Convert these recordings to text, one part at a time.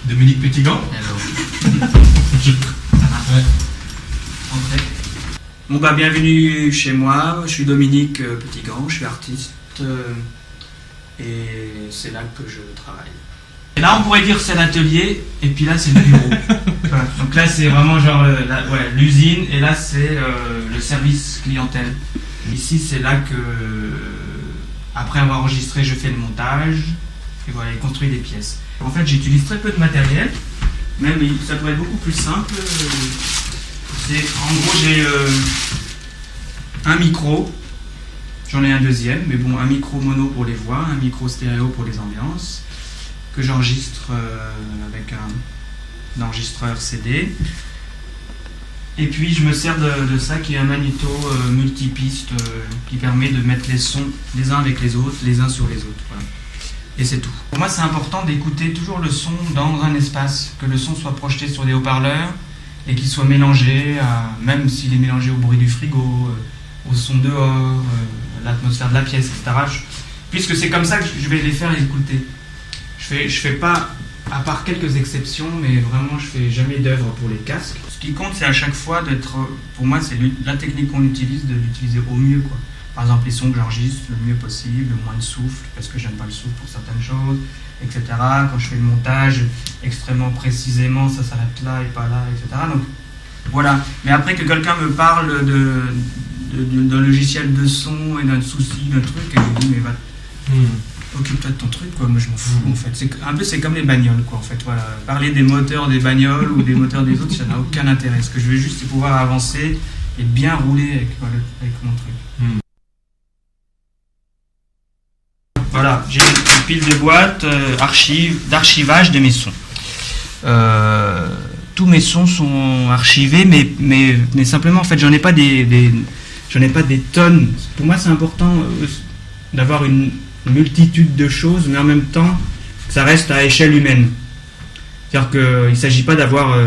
Dominique Petitgand. Hello. Je- Ça va? Ouais. Entrez. Bon bah bienvenue chez moi, je suis Dominique Petitgand, je suis artiste et c'est là que je travaille. Et là on pourrait dire c'est l'atelier et puis là c'est le bureau. Voilà. Donc là c'est vraiment genre l'usine et là c'est le service clientèle. Ici c'est là que après avoir enregistré je fais le montage et voilà, et construire des pièces. En fait j'utilise très peu de matériel, même ça pourrait être beaucoup plus simple. En gros, j'ai un micro, j'en ai un deuxième, mais bon, un micro mono pour les voix, un micro stéréo pour les ambiances, que j'enregistre avec un enregistreur CD. Et puis, je me sers de ça qui est un magnéto multipiste qui permet de mettre les sons les uns avec les autres, les uns sur les autres. Voilà. Et c'est tout. Pour moi, c'est important d'écouter toujours le son dans un espace, que le son soit projeté sur des haut-parleurs, et qu'il soit mélangé, même s'il est mélangé au bruit du frigo, au son dehors, à l'atmosphère de la pièce, etc. Puisque c'est comme ça que je vais les faire écouter. Je fais pas, à part quelques exceptions, mais vraiment je fais jamais d'œuvre pour les casques. Ce qui compte, c'est à chaque fois d'être, pour moi, c'est la technique qu'on utilise, de l'utiliser au mieux, quoi. Par exemple, les sons que j'enregistre le mieux possible, le moins de souffle, parce que j'aime pas le souffle pour certaines choses, etc. Quand je fais le montage, extrêmement précisément, ça s'arrête là et pas là, etc. Donc voilà. Mais après que quelqu'un me parle d'un logiciel de son et d'un souci, d'un truc, et je dis mais va, occupe-toi de ton truc, quoi. Moi je m'en fous en fait. C'est comme les bagnoles, quoi, en fait. Voilà. Parler des moteurs des bagnoles ou des moteurs des autres, ça n'a aucun intérêt. Ce que je veux juste, c'est pouvoir avancer et bien rouler avec mon truc. Voilà, j'ai une pile de boîtes d'archivage de mes sons. Tous mes sons sont archivés, mais simplement, en fait, j'en ai pas des tonnes. Pour moi, c'est important d'avoir une multitude de choses, mais en même temps, que ça reste à échelle humaine. C'est-à-dire qu'il ne s'agit pas d'avoir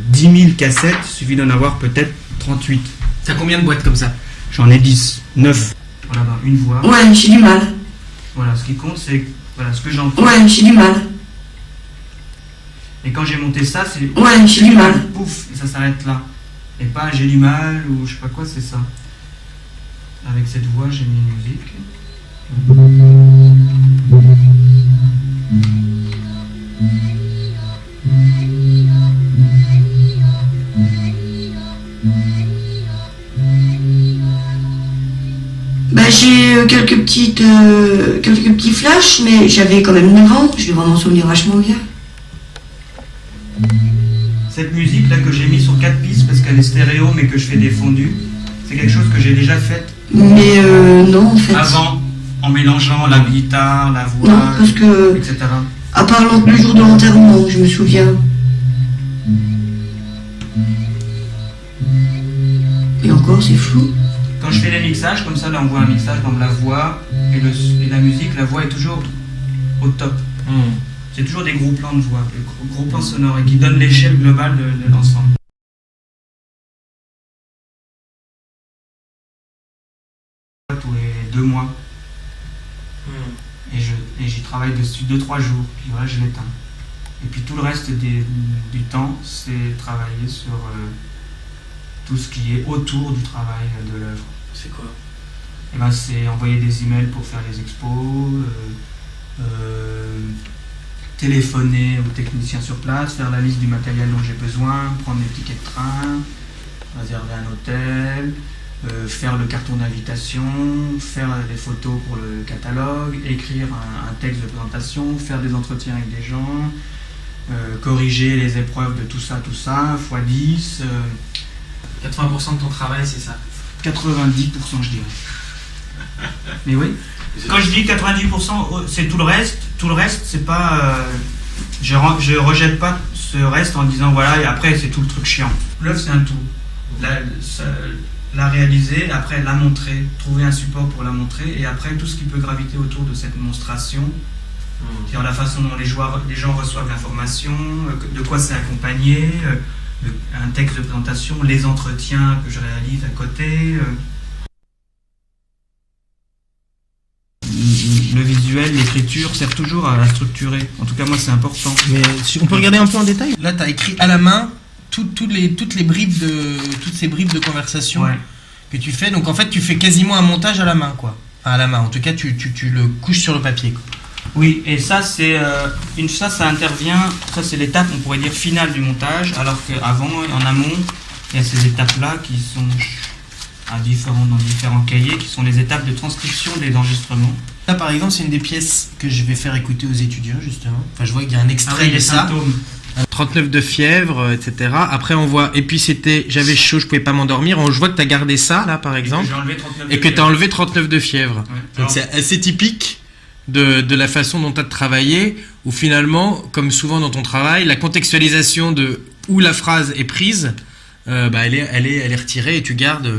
10 000 cassettes, il suffit d'en avoir peut-être 38. T'as combien de boîtes comme ça? J'en ai 10, 9. Voilà, une voix. Ouais, j'ai du mal. Voilà, ce qui compte, c'est voilà, ce que j'entends. Ouais, j'ai du mal. Et quand j'ai monté ça, c'est. Ouais, j'ai du mal. Pouf, et ça s'arrête là. Et pas j'ai du mal ou je sais pas quoi, c'est ça. Avec cette voix, j'ai mis une musique. Bah, j'ai quelques petits flashs, mais j'avais quand même 9 ans, je vais m'en souvenir vachement bien. Cette musique là que j'ai mis sur 4 pistes parce qu'elle est stéréo mais que je fais des fondus, c'est quelque chose que j'ai déjà fait Mais non, en fait. avant, en mélangeant la guitare, la voix, Non, parce que, etc. à part le jour de l'enterrement, je me souviens. Et encore, c'est flou. Quand je fais les mixages, comme ça, là on voit un mixage dans la voix et la musique, la voix est toujours au top. C'est toujours des gros plans de voix, des gros plans sonores et qui donnent l'échelle globale de l'ensemble. Tous les 2 mois. Et j'y travaille dessus 2-3 jours, puis voilà, je l'éteins. Et puis tout le reste du temps, c'est travailler sur tout ce qui est autour du travail de l'œuvre. C'est quoi? Et ben, c'est envoyer des emails pour faire les expos, téléphoner aux techniciens sur place, faire la liste du matériel dont j'ai besoin, prendre les tickets de train, réserver un hôtel, faire le carton d'invitation, faire les photos pour le catalogue, écrire un texte de présentation, faire des entretiens avec des gens, corriger les épreuves de tout ça, fois 10. 80% de ton travail, c'est ça. 90% je dirais. Mais oui. Quand je dis 90%, c'est tout le reste. Tout le reste, c'est pas. Je rejette pas ce reste en disant voilà, et après c'est tout le truc chiant. L'œuvre c'est un tout. La réaliser, après la montrer, trouver un support pour la montrer, et après tout ce qui peut graviter autour de cette monstration, c'est-à-dire la façon dont les gens reçoivent l'information, de quoi c'est accompagné, un texte de présentation, les entretiens que je réalise à côté. Le visuel, l'écriture sert toujours à la structurer. En tout cas, moi, c'est important. Mais on peut regarder un peu en détail. Là, tu as écrit à la main toutes ces bribes de conversation que tu fais. Donc, en fait, tu fais quasiment un montage à la main, quoi. Enfin, à la main. En tout cas, tu le couches sur le papier, quoi. Oui, et ça, ça intervient. Ça, c'est l'étape, on pourrait dire, finale du montage. Alors qu'avant, en amont, il y a ces étapes-là qui sont dans différents cahiers, qui sont les étapes de transcription des enregistrements. Là, par exemple, c'est une des pièces que je vais faire écouter aux étudiants, justement. Enfin, je vois qu'il y a un extrait de ça. 39 de fièvre, etc. Après, on voit... Et puis, j'avais chaud, je pouvais pas m'endormir. Je vois que tu as gardé ça, là, par exemple. Et que tu as enlevé 39 de fièvre. Ouais. Donc, c'est assez typique de la façon dont tu as travaillé, où finalement, comme souvent dans ton travail, la contextualisation de où la phrase est prise, elle est retirée et tu gardes...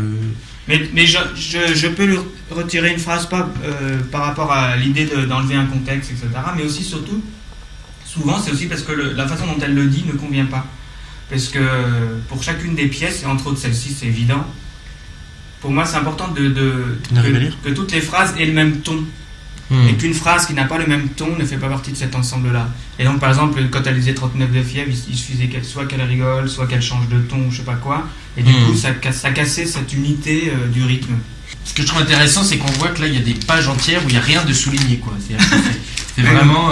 Mais je peux retirer une phrase pas par rapport à l'idée d'enlever un contexte, etc. Mais aussi, surtout, souvent, c'est aussi parce que la façon dont elle le dit ne convient pas. Parce que pour chacune des pièces, et entre autres celle-ci, c'est évident, pour moi, c'est important que toutes les phrases aient le même ton. Et qu'une phrase qui n'a pas le même ton ne fait pas partie de cet ensemble-là. Et donc, par exemple, quand elle disait 39 de fièvre, il suffisait qu'elle rigole, soit qu'elle change de ton, ou je sais pas quoi. Et du coup, ça cassait cette unité du rythme. Ce que je trouve intéressant, c'est qu'on voit que là, il y a des pages entières où il n'y a rien de souligné, quoi. C'est vraiment...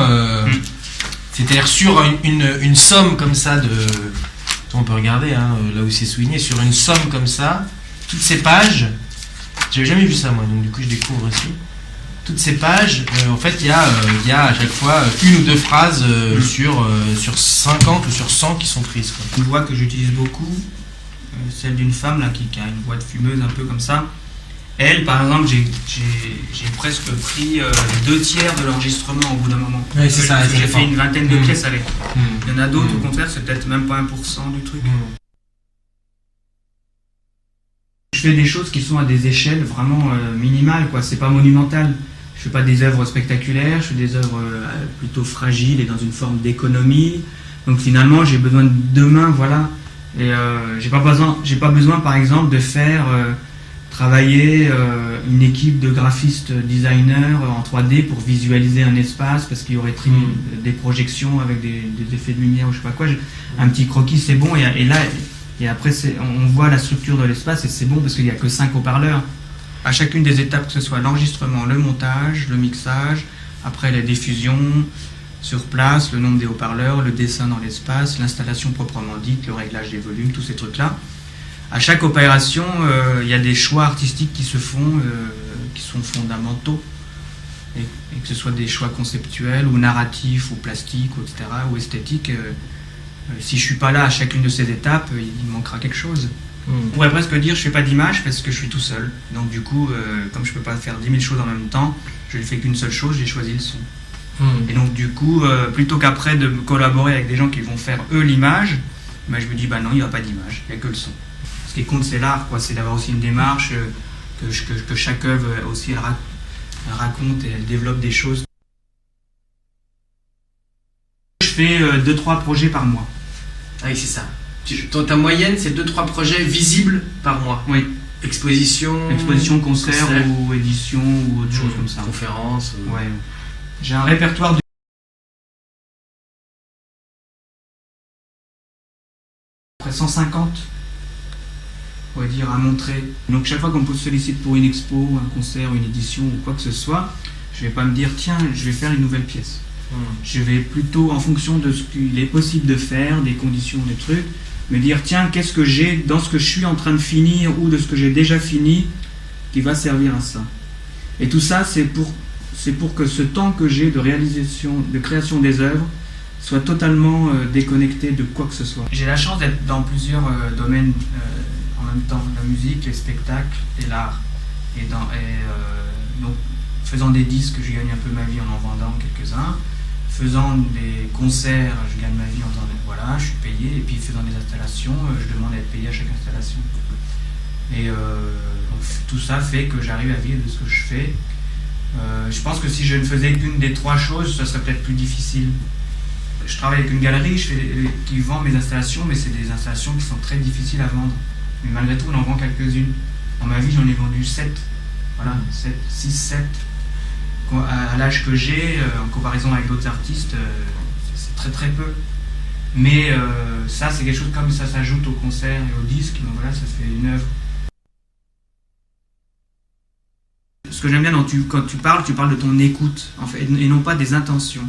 C'est-à-dire sur une somme comme ça de... On peut regarder, hein, là où c'est souligné, sur une somme comme ça, toutes ces pages... J'avais jamais vu ça, moi, donc du coup, je découvre aussi. Toutes ces pages, en fait, il y a à chaque fois une ou deux phrases sur 50 ou sur 100 qui sont prises, quoi. Une voix que j'utilise beaucoup, celle d'une femme là, qui a une voix de fumeuse un peu comme ça. Elle, par exemple, j'ai presque pris 2/3 de l'enregistrement au bout d'un moment. Oui, c'est ça. J'ai fait une vingtaine de pièces avec. Il y en a d'autres, au contraire, c'est peut-être même pas 1% du truc. Je fais des choses qui sont à des échelles vraiment minimales, quoi. C'est pas monumental. Je fais pas des œuvres spectaculaires, je fais des œuvres plutôt fragiles et dans une forme d'économie. Donc finalement, j'ai besoin de deux mains, voilà. Et j'ai pas besoin, par exemple, de faire travailler une équipe de graphistes designers en 3D pour visualiser un espace parce qu'il y aurait des projections avec des effets de lumière ou je sais pas quoi. Un petit croquis, c'est bon. Et là, et après, on voit la structure de l'espace et c'est bon parce qu'il n'y a que 5 haut-parleurs. À chacune des étapes, que ce soit l'enregistrement, le montage, le mixage, après la diffusion sur place, le nombre des haut-parleurs, le dessin dans l'espace, l'installation proprement dite, le réglage des volumes, tous ces trucs-là. À chaque opération, il y a des choix artistiques qui se font, qui sont fondamentaux. Et que ce soit des choix conceptuels ou narratifs ou plastiques, etc., ou esthétiques. Si je suis pas là à chacune de ces étapes, il manquera quelque chose. On pourrait presque dire je fais pas d'image parce que je suis tout seul. Donc du coup, comme je peux pas faire 10 000 choses en même temps, je ne fais qu'une seule chose, j'ai choisi le son. Et donc du coup, plutôt qu'après de collaborer avec des gens qui vont faire eux l'image, ben, je me dis bah non, il n'y a pas d'image, il n'y a que le son. Ce qui compte c'est l'art, quoi, c'est d'avoir aussi une démarche, que chaque œuvre aussi elle raconte et elle développe des choses. Je fais 2-3 projets par mois. Ah oui, c'est ça. Ta moyenne, c'est 2-3 projets visibles par mois. Oui. Exposition, concert ou édition ou autre chose comme ça. Conférence. Ouais. J'ai un répertoire de près 150, on va dire, à montrer. Donc chaque fois qu'on me sollicite pour une expo, un concert, une édition ou quoi que ce soit, je vais pas me dire tiens, je vais faire une nouvelle pièce. Je vais plutôt, en fonction de ce qu'il est possible de faire, des conditions, des trucs, Me dire, tiens, qu'est-ce que j'ai dans ce que je suis en train de finir ou de ce que j'ai déjà fini qui va servir à ça. Et tout ça, c'est pour que ce temps que j'ai de réalisation, de création des œuvres, soit totalement déconnecté de quoi que ce soit. J'ai la chance d'être dans plusieurs domaines en même temps, la musique, les spectacles et l'art. Donc, faisant des disques, je gagne un peu ma vie en vendant quelques-uns. Faisant des concerts, je gagne ma vie en faisant voilà, je suis payé. Et puis faisant des installations, je demande à être payé à chaque installation. Et donc, tout ça fait que j'arrive à vivre de ce que je fais. Je pense que si je ne faisais qu'une des trois choses, ça serait peut-être plus difficile. Je travaille avec une galerie qui vend mes installations, mais c'est des installations qui sont très difficiles à vendre. Mais malgré tout, on en vend quelques-unes. Dans ma vie, j'en ai vendu 7. Voilà, 6, 7. À l'âge que j'ai, en comparaison avec d'autres artistes, c'est très très peu. Mais ça, c'est quelque chose comme ça s'ajoute au concert et au disque. Donc voilà, ça fait une œuvre. Ce que j'aime bien quand tu parles de ton écoute, en fait, et non pas des intentions.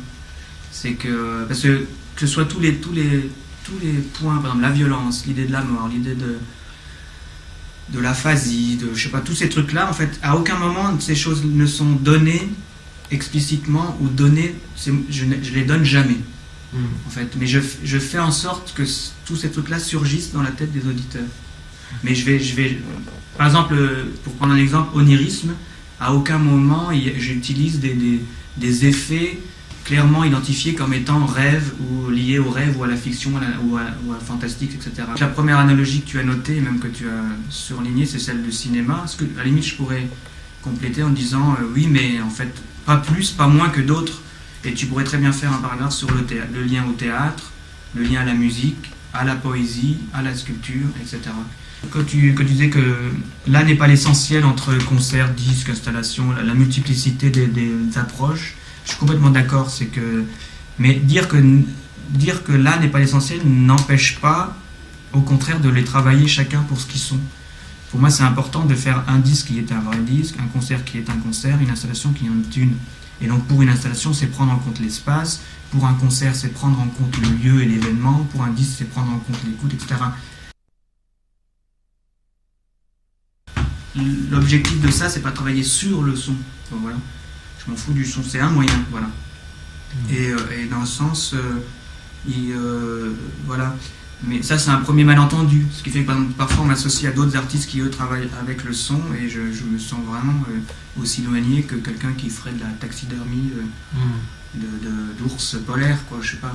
C'est que, parce que ce soit tous les points, par exemple la violence, l'idée de la mort, l'idée de l'aphasie, je sais pas, tous ces trucs-là, en fait, à aucun moment ces choses ne sont données explicitement ou données, je les donne jamais. En fait, mais je fais en sorte que tous ces trucs-là surgissent dans la tête des auditeurs. Mais je vais, par exemple, pour prendre un exemple, onirisme, à aucun moment j'utilise des effets clairement identifiés comme étant rêve ou liés au rêve ou à la fiction ou à fantastique, etc. La première analogie que tu as notée, même que tu as surlignée, c'est celle du cinéma. Parce que, à la limite, je pourrais compléter en disant oui, mais en fait, pas plus, pas moins que d'autres. Et tu pourrais très bien faire un paragraphe sur le lien au théâtre, le lien à la musique, à la poésie, à la sculpture, etc. Quand tu disais que là n'est pas l'essentiel entre concert, disque, installation, la multiplicité des approches, je suis complètement d'accord. Mais dire que là n'est pas l'essentiel n'empêche pas, au contraire, de les travailler chacun pour ce qu'ils sont. Pour moi, c'est important de faire un disque qui est un vrai disque, un concert qui est un concert, une installation qui en est une. Et donc pour une installation, c'est prendre en compte l'espace, pour un concert, c'est prendre en compte le lieu et l'événement, pour un disque, c'est prendre en compte l'écoute, etc. L'objectif de ça, c'est pas travailler sur le son. Donc, voilà. Je m'en fous du son, c'est un moyen, voilà. Et dans le sens, voilà. Mais ça, c'est un premier malentendu. Ce qui fait que parfois, on m'associe à d'autres artistes qui, eux, travaillent avec le son, et je me sens vraiment aussi éloigné que quelqu'un qui ferait de la taxidermie d'ours polaires, quoi, je sais pas.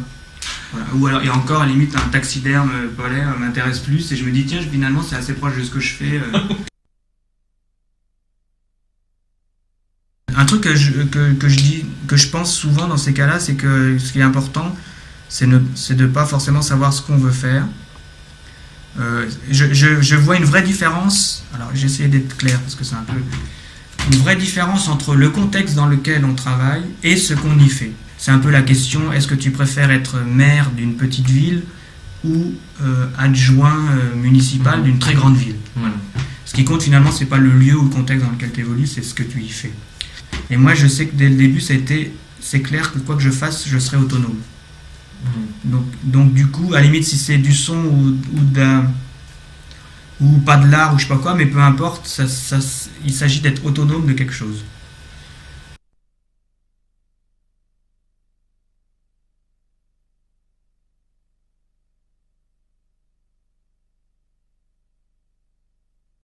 Voilà. Ou alors, et encore, à la limite, un taxiderme polaire m'intéresse plus, et je me dis, tiens, finalement, c'est assez proche de ce que je fais. Un truc que je pense souvent dans ces cas-là, c'est que ce qui est important, c'est de pas forcément savoir ce qu'on veut faire. Je vois une vraie différence, alors j'ai essayé d'être clair parce que c'est un peu une vraie différence entre le contexte dans lequel on travaille et ce qu'on y fait. C'est un peu la question, est-ce que tu préfères être maire d'une petite ville ou adjoint municipal d'une très grande ville? Voilà. Ce qui compte finalement, c'est pas le lieu ou le contexte dans lequel tu évolues, c'est ce que tu y fais. Et moi, je sais que dès le début, c'est clair que quoi que je fasse, je serai autonome. Donc du coup, à la limite, si c'est du son ou pas de l'art ou je sais pas quoi, mais peu importe, il s'agit d'être autonome de quelque chose.